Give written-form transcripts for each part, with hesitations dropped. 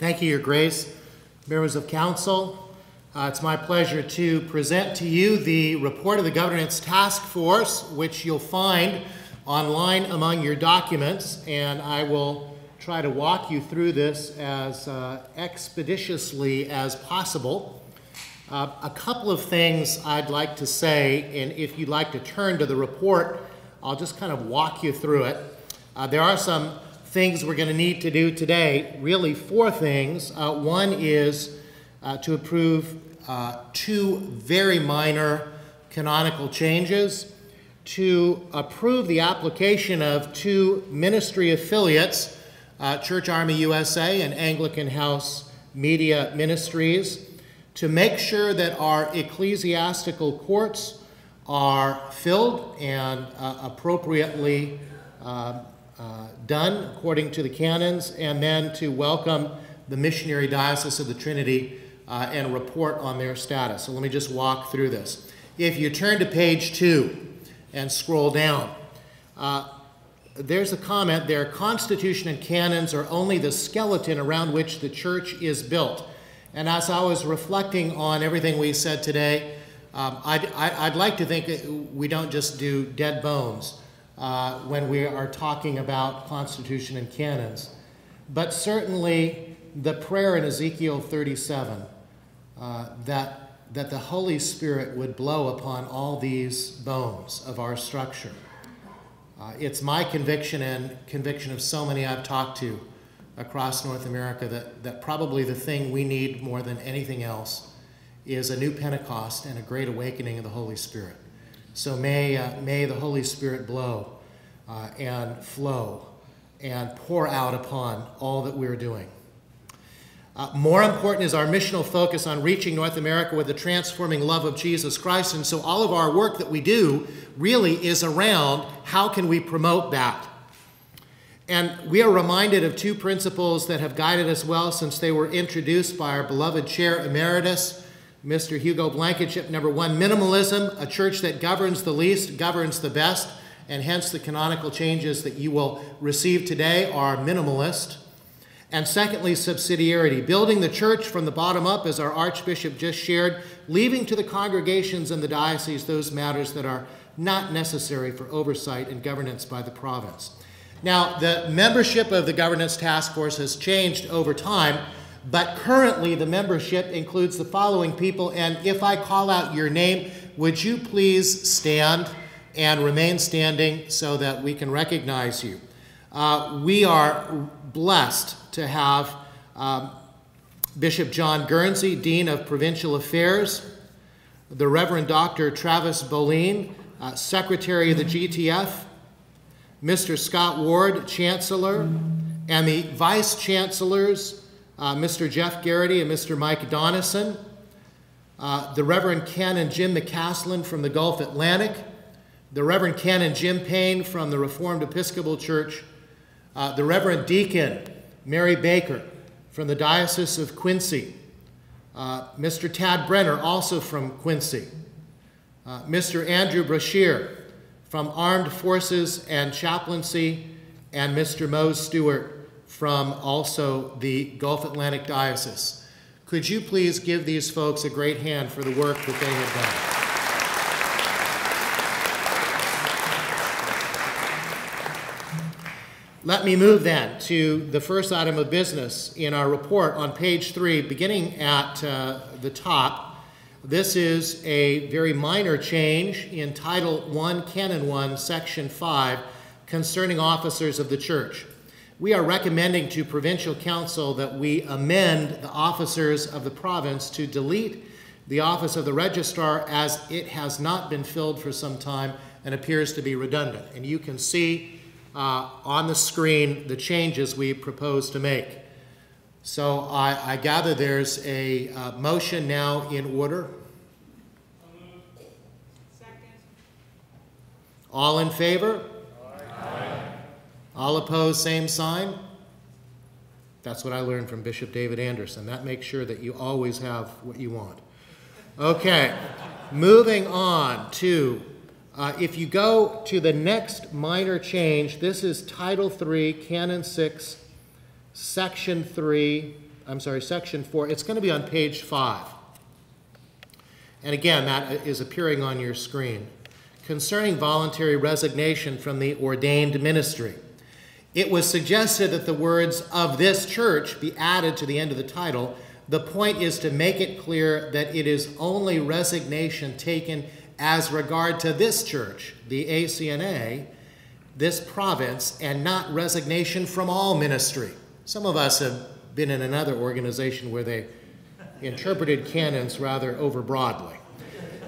Thank you, Your Grace. Members of Council, it's my pleasure to present to you the report of the Governance Task Force, which you'll find online among your documents, and I will try to walk you through this as expeditiously as possible. A couple of things I'd like to say, and if you'd like to turn to the report, I'll just kind of walk you through it. There are some things we're going to need to do today, really four things. One is to approve two very minor canonical changes, to approve the application of two ministry affiliates, Church Army USA and Anglican House Media Ministries, to make sure that our ecclesiastical courts are filled and appropriately done according to the canons, and then to welcome the Missionary Diocese of the Trinity and report on their status. So let me just walk through this. If you turn to page 2 and scroll down, there's a comment there: constitution and canons are only the skeleton around which the church is built. And as I was reflecting on everything we said today, I'd like to think that we don't just do dead bones when we are talking about constitution and canons, but certainly the prayer in Ezekiel 37 that the Holy Spirit would blow upon all these bones of our structure. It's my conviction and conviction of so many I've talked to across North America that probably the thing we need more than anything else is a new Pentecost and a great awakening of the Holy Spirit. So may the Holy Spirit blow and flow and pour out upon all that we're doing. More important is our missional focus on reaching North America with the transforming love of Jesus Christ. And so all of our work that we do really is around how can we promote that. And we are reminded of two principles that have guided us well since they were introduced by our beloved Chair Emeritus, Mr. Hugo Blankenship. Number one, minimalism. A church that governs the least governs the best, and hence the canonical changes that you will receive today are minimalist. And secondly, subsidiarity. Building the church from the bottom up, as our Archbishop just shared, leaving to the congregations and the diocese those matters that are not necessary for oversight and governance by the province. Now, the membership of the Governance Task Force has changed over time, but currently the membership includes the following people, and if I call out your name, would you please stand and remain standing so that we can recognize you. We are blessed to have Bishop John Guernsey, Dean of Provincial Affairs, the Reverend Dr. Travis Boleen, Secretary of the GTF, Mr. Scott Ward, Chancellor, and the Vice Chancellors, Mr. Jeff Garrity and Mr. Mike Donison, the Reverend Canon Jim McCaslin from the Gulf Atlantic, the Reverend Canon Jim Payne from the Reformed Episcopal Church, the Reverend Deacon Mary Baker from the Diocese of Quincy, Mr. Tad Brenner, also from Quincy, Mr. Andrew Brashear from Armed Forces and Chaplaincy, and Mr. Mose Stewart from also the Gulf Atlantic Diocese. Could you please give these folks a great hand for the work that they have done? Let me move then to the first item of business in our report on page 3, beginning at the top. This is a very minor change in Title 1, Canon 1, Section 5, concerning officers of the Church. We are recommending to Provincial Council that we amend the officers of the province to delete the office of the Registrar, as it has not been filled for some time and appears to be redundant. And you can see on the screen the changes we propose to make. So I gather there's a motion now in order. Second. All in favor? Aye. All opposed, same sign? That's what I learned from Bishop David Anderson. That makes sure that you always have what you want. Okay, moving on to, if you go to the next minor change, this is Title 3, Canon 6, Section 3, section 4. It's going to be on page 5. And again, that is appearing on your screen. Concerning voluntary resignation from the ordained ministry. It was suggested that the words "of this church" be added to the end of the title. The point is to make it clear that it is only resignation taken as regard to this church, the ACNA, this province, and not resignation from all ministry. Some of us have been in another organization where they interpreted canons rather overbroadly.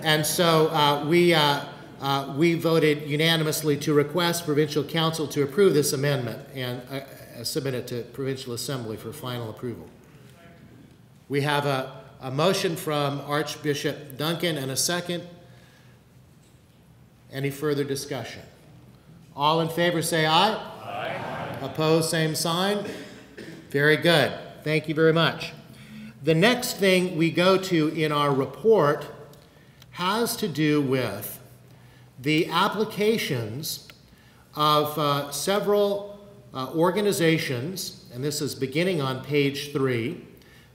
And so we voted unanimously to request Provincial Council to approve this amendment and submit it to Provincial Assembly for final approval. We have a motion from Archbishop Duncan and a second. Any further discussion? All in favor say aye. Aye. Opposed, same sign. Very good. Thank you very much. The next thing we go to in our report has to do with the applications of several organizations, and this is beginning on page 3,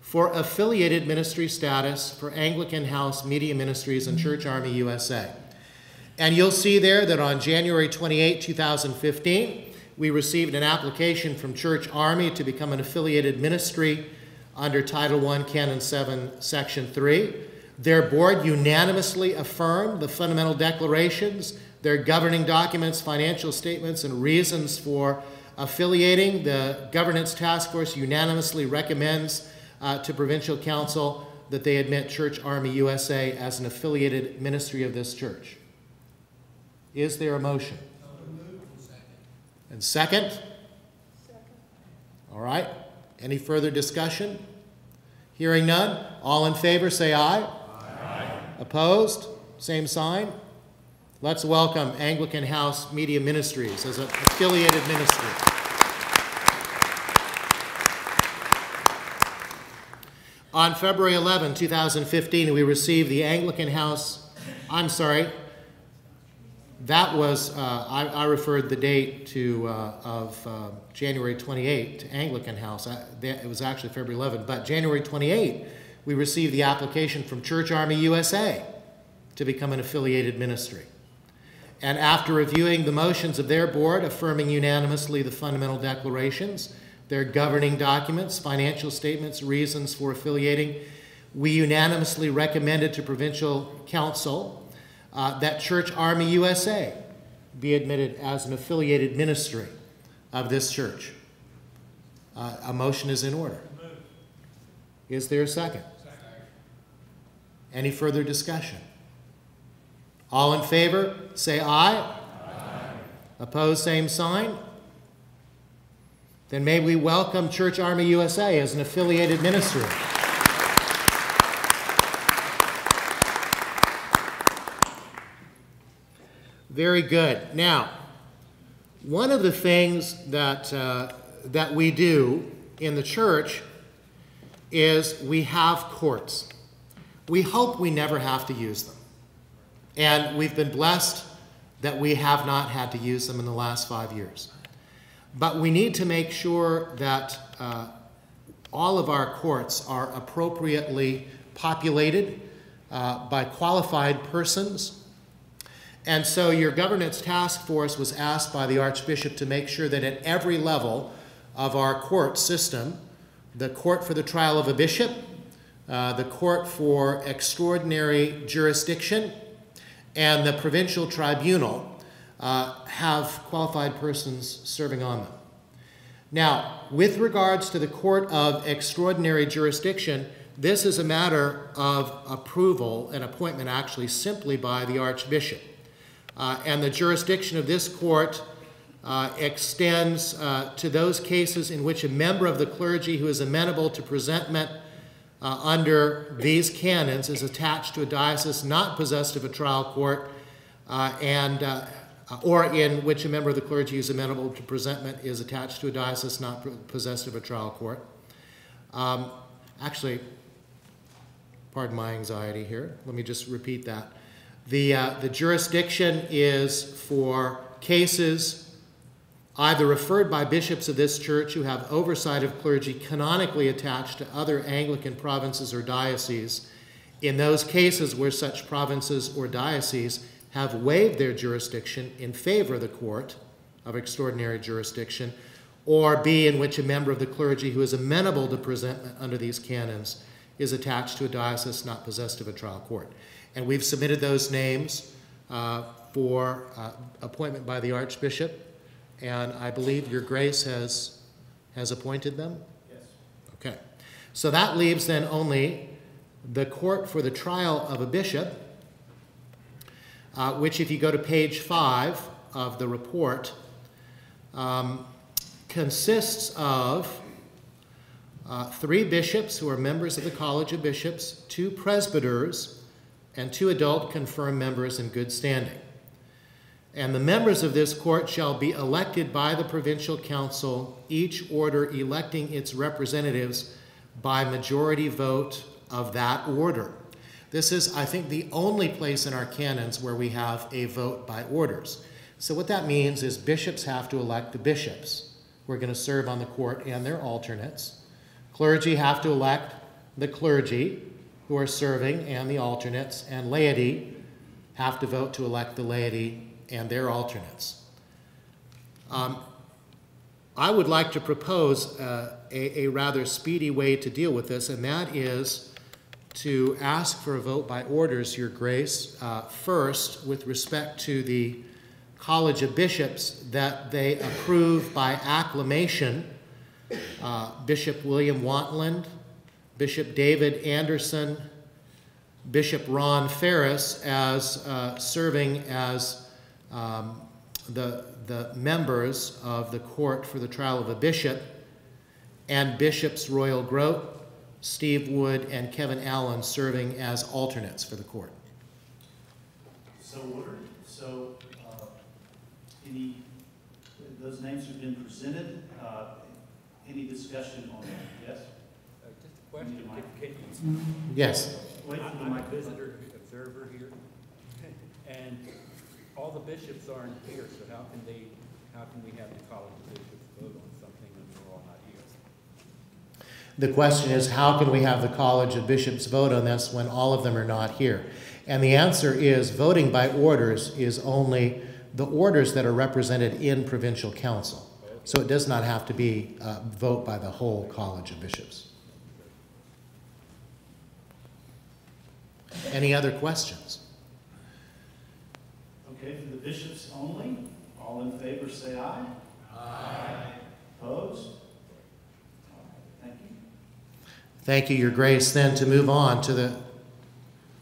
for affiliated ministry status for Anglican House Media Ministries and Church Army USA. And you'll see there that on January 28, 2015, we received an application from Church Army to become an affiliated ministry under Title I, Canon 7, Section 3. Their board unanimously affirmed the fundamental declarations, their governing documents, financial statements, and reasons for affiliating. The Governance Task Force unanimously recommends to Provincial Council that they admit Church Army USA as an affiliated ministry of this church. Is there a motion? And second? Second. All right. Any further discussion? Hearing none. All in favor say aye. Aye. Opposed? Same sign. Let's welcome Anglican House Media Ministries as an affiliated ministry. On February 11, 2015, we received the Anglican House, that was, I referred the date to, of January 28 to Anglican House. It was actually February 11, but January 28, we received the application from Church Army USA to become an affiliated ministry. And after reviewing the motions of their board, affirming unanimously the fundamental declarations, their governing documents, financial statements, reasons for affiliating, we unanimously recommended to Provincial Council that Church Army USA be admitted as an affiliated ministry of this church. A motion is in order. Is there a second? Second. Any further discussion? All in favor, say aye. Aye. Opposed, same sign. Then may we welcome Church Army USA as an affiliated ministry. Very good. Now, one of the things that we do in the church is we have courts. We hope we never have to use them. And we've been blessed that we have not had to use them in the last 5 years. But we need to make sure that all of our courts are appropriately populated by qualified persons. And so your governance task force was asked by the Archbishop to make sure that at every level of our court system, the court for the trial of a bishop, the court for extraordinary jurisdiction, and the Provincial Tribunal have qualified persons serving on them. Now, with regards to the court of extraordinary jurisdiction, this is a matter of approval and appointment actually simply by the Archbishop. And the jurisdiction of this court extends to those cases in which a member of the clergy who is amenable to presentment under these canons is attached to a diocese not possessed of a trial court, or in which a member of the clergy who is amenable to presentment is attached to a diocese not possessed of a trial court. Actually, pardon my anxiety here. Let me just repeat that. The jurisdiction is for cases either referred by bishops of this church who have oversight of clergy canonically attached to other Anglican provinces or dioceses, in those cases where such provinces or dioceses have waived their jurisdiction in favor of the court of extraordinary jurisdiction, or B, in which a member of the clergy who is amenable to presentment under these canons is attached to a diocese not possessed of a trial court. And we've submitted those names for appointment by the Archbishop, and I believe your grace has appointed them? Yes. Okay. So that leaves then only the court for the trial of a bishop, which if you go to page 5 of the report, consists of 3 bishops who are members of the College of Bishops, 2 presbyters, and 2 adult confirmed members in good standing. And the members of this court shall be elected by the Provincial Council, each order electing its representatives by majority vote of that order. This is, I think, the only place in our canons where we have a vote by orders. So what that means is bishops have to elect the bishops who are going to serve on the court and their alternates. Clergy have to elect the clergy who are serving and the alternates, and laity have to vote to elect the laity and their alternates. I would like to propose a rather speedy way to deal with this, and that is to ask for a vote by orders, Your Grace, first with respect to the College of Bishops, that they approve by acclamation Bishop William Wantland, Bishop David Anderson, Bishop Ron Ferris as serving as the members of the court for the trial of a bishop, and Bishops Royal Grote, Steve Wood, and Kevin Allen serving as alternates for the court. So ordered. So those names have been presented. Any discussion on that? Yes? Just a question. Yes. Wait for the I'm a mic. visitor observer here, and all the bishops aren't here, so how can we have the College of Bishops vote on something when they're all not here? The question is, how can we have the College of Bishops vote on this when all of them are not here? And the answer is voting by orders is only the orders that are represented in Provincial Council. So it does not have to be a vote by the whole College of Bishops. Any other questions? Okay, for the bishops only, all in favor say aye. Aye. Opposed? All right, thank you. Thank you, Your Grace. Then to move on to the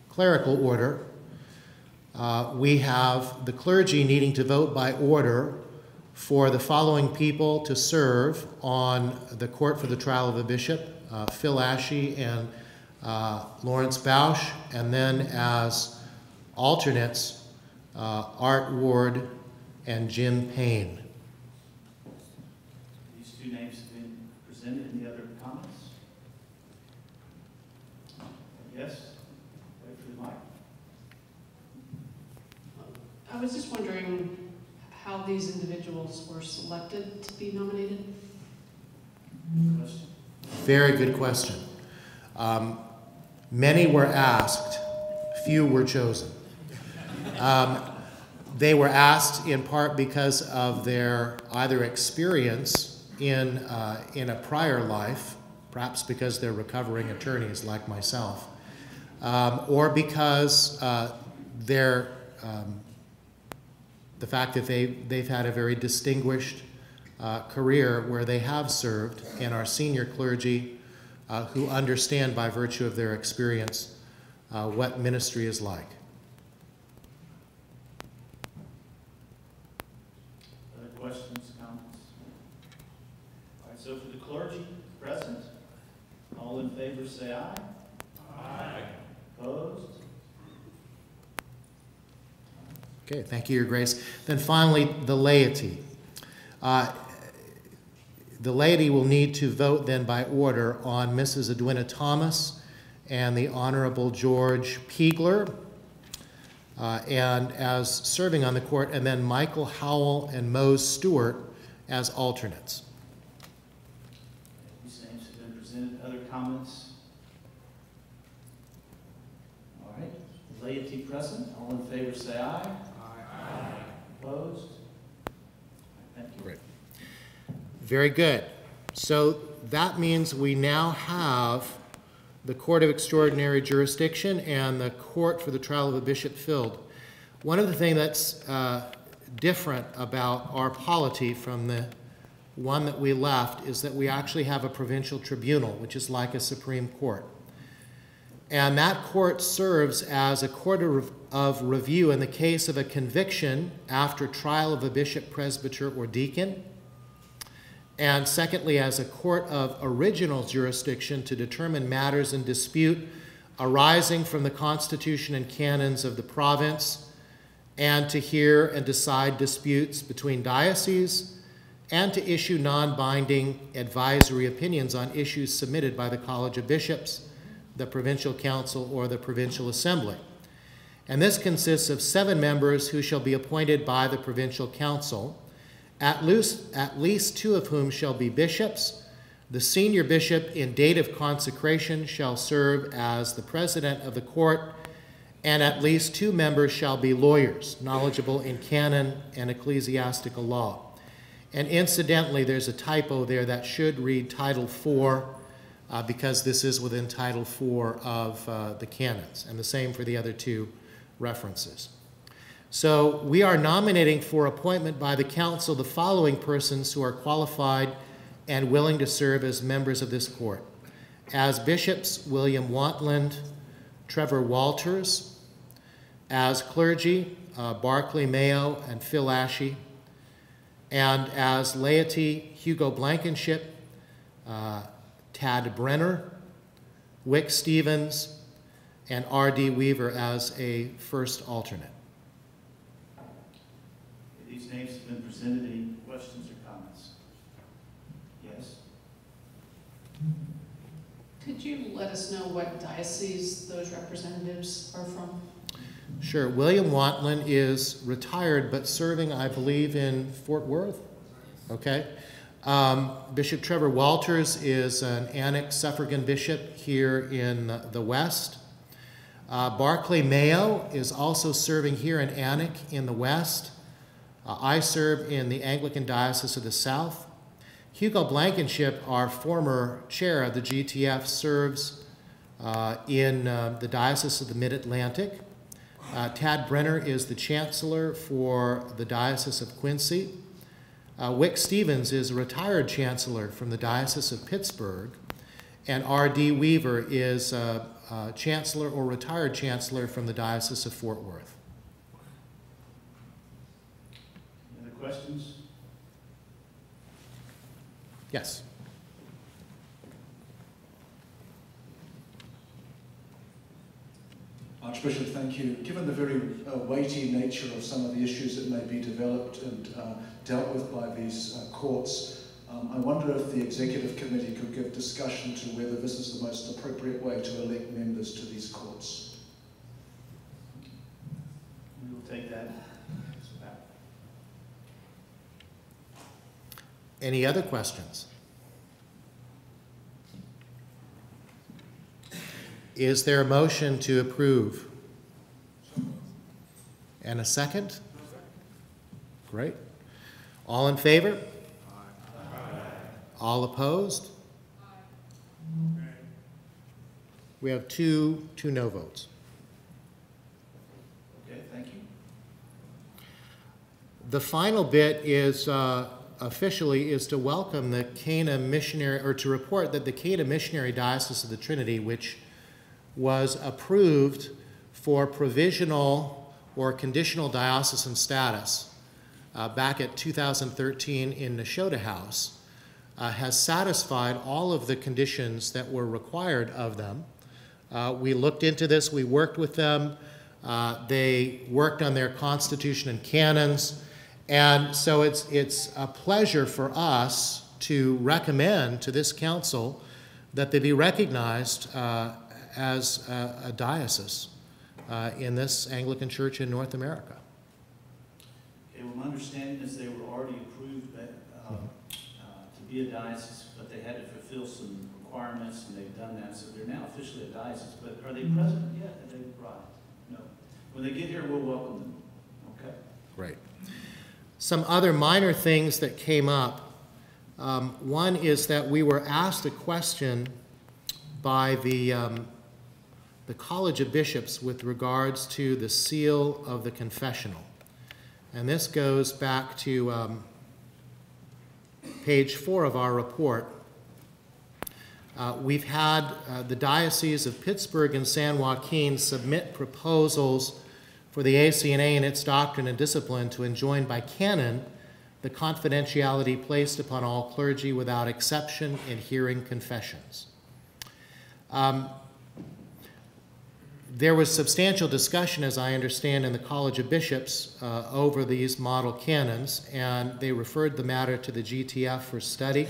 clerical order, we have the clergy needing to vote by order for the following people to serve on the court for the trial of a bishop, Phil Ashe and Lawrence Bausch, and then as alternates, Art Ward and Jim Payne. These 2 names have been presented. Any other comments? Yes? Wait for the mic. I was just wondering how these individuals were selected to be nominated. Question? Very good question. Many were asked, few were chosen. They were asked in part because of their either experience in a prior life, perhaps because they're recovering attorneys like myself, or because the fact that they've had a very distinguished career where they have served and are senior clergy who understand by virtue of their experience what ministry is like. Other questions, comments? All right, so for the clergy present, all in favor say aye. Aye. Opposed? Okay, thank you, Your Grace. Then finally, the laity. The laity will need to vote then by order on Mrs. Edwina Thomas and the Honorable George Piegler, and as serving on the court, and then Michael Howell and Mose Stewart as alternates. These names have been presented. Other comments? All right. Laity present. All in favor say aye. Aye. Opposed? Thank you. Great. Very good. So that means we now have the Court of Extraordinary Jurisdiction and the Court for the Trial of a Bishop filled. One of the things that's different about our polity from the one that we left is that we actually have a provincial tribunal, which is like a Supreme Court. And that court serves as a court of review in the case of a conviction after trial of a bishop, presbyter, or deacon. And secondly, as a court of original jurisdiction to determine matters in dispute arising from the constitution and canons of the province, and to hear and decide disputes between dioceses, and to issue non-binding advisory opinions on issues submitted by the College of Bishops, the Provincial Council, or the Provincial Assembly. And this consists of 7 members who shall be appointed by the Provincial Council, at least 2 of whom shall be bishops. The senior bishop in date of consecration shall serve as the president of the court, and at least 2 members shall be lawyers, knowledgeable in canon and ecclesiastical law. And incidentally, there's a typo there that should read Title IV, because this is within Title IV of the canons, and the same for the other 2 references. So we are nominating for appointment by the council the following persons who are qualified and willing to serve as members of this court. As bishops, William Wantland, Trevor Walters. As clergy, Barclay Mayo and Phil Ashey. And as laity, Hugo Blankenship, Tad Brenner, Wick Stevens, and R.D. Weaver as a first alternate. These names have been presented. Any questions or comments? Yes? Could you let us know what diocese those representatives are from? Sure. William Wantland is retired but serving, I believe, in Fort Worth. Okay. Bishop Trevor Walters is an annex suffragan bishop here in the West. Barclay Mayo is also serving here in Annick in the West. I serve in the Anglican Diocese of the South. Hugo Blankenship, our former chair of the GTF, serves in the Diocese of the Mid-Atlantic. Tad Brenner is the chancellor for the Diocese of Quincy. Wick Stevens is a retired chancellor from the Diocese of Pittsburgh. And R.D. Weaver is a chancellor or retired chancellor from the Diocese of Fort Worth. Any other questions? Yes. Archbishop, thank you. Given the very weighty nature of some of the issues that may be developed and dealt with by these courts, I wonder if the Executive Committee could give discussion to whether this is the most appropriate way to elect members to these courts. We will take that. Any other questions? Is there a motion to approve? And a second? Great. All in favor? Aye. All opposed? Aye. We have two no votes. Okay, thank you. The final bit is officially is to welcome the Cana Missionary, or to report that the Cana Missionary Diocese of the Trinity, which was approved for provisional or conditional diocesan status back at 2013 in Nashotah House, has satisfied all of the conditions that were required of them. We looked into this, we worked with them, they worked on their constitution and canons, and so it's a pleasure for us to recommend to this council that they be recognized as a diocese in this Anglican Church in North America. Okay, well, my understanding is they were already approved to be a diocese, but they had to fulfill some requirements, and they've done that, so they're now officially a diocese. But are they present yet? Have they arrived? No. When they get here, we'll welcome them. Okay. Great. Some other minor things that came up. One is that we were asked a question by the College of Bishops with regards to the seal of the confessional. And this goes back to page 4 of our report. We've had the Diocese of Pittsburgh and San Joaquin submit proposals for the ACNA and its doctrine and discipline to enjoin by canon the confidentiality placed upon all clergy without exception in hearing confessions. There was substantial discussion, as I understand, in the College of Bishops over these model canons, and they referred the matter to the GTF for study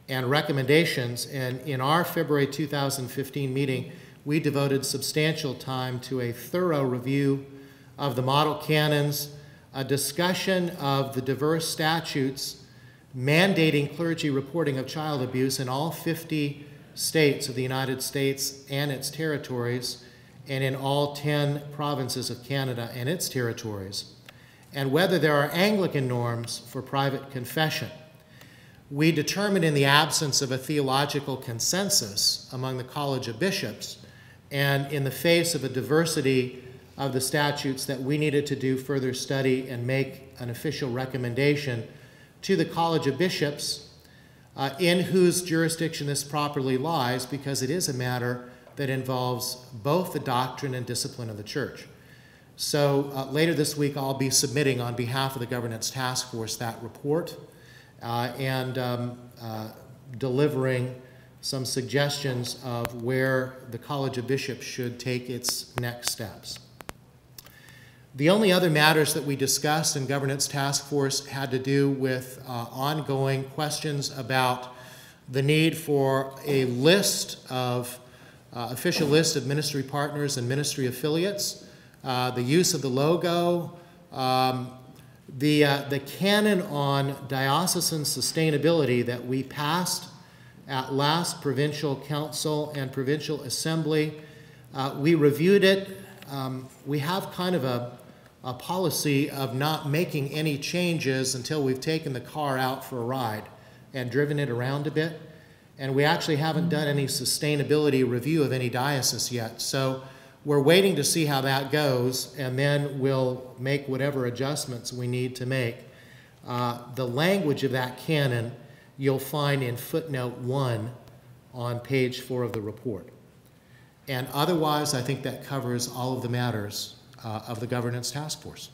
and recommendations. And in our February 2015 meeting, we devoted substantial time to a thorough review of the model canons, a discussion of the diverse statutes mandating clergy reporting of child abuse in all 50 states of the United States and its territories, and in all 10 provinces of Canada and its territories, and whether there are Anglican norms for private confession. We determined, in the absence of a theological consensus among the College of Bishops, and in the face of a diversity of the statutes, that we needed to do further study and make an official recommendation to the College of Bishops, in whose jurisdiction this properly lies, because it is a matter that involves both the doctrine and discipline of the Church. So later this week, I'll be submitting on behalf of the Governance Task Force that report and delivering some suggestions of where the College of Bishops should take its next steps. The only other matters that we discussed in Governance Task Force had to do with ongoing questions about the need for a list of official list of ministry partners and ministry affiliates, the use of the logo, the canon on diocesan sustainability that we passed at last Provincial Council and Provincial Assembly. We reviewed it. We have kind of a policy of not making any changes until we've taken the car out for a ride and driven it around a bit. And we actually haven't done any sustainability review of any diocese yet. So we're waiting to see how that goes, and then we'll make whatever adjustments we need to make. The language of that canon you'll find in footnote 1 on page 4 of the report. And otherwise, I think that covers all of the matters of the Governance Task Force.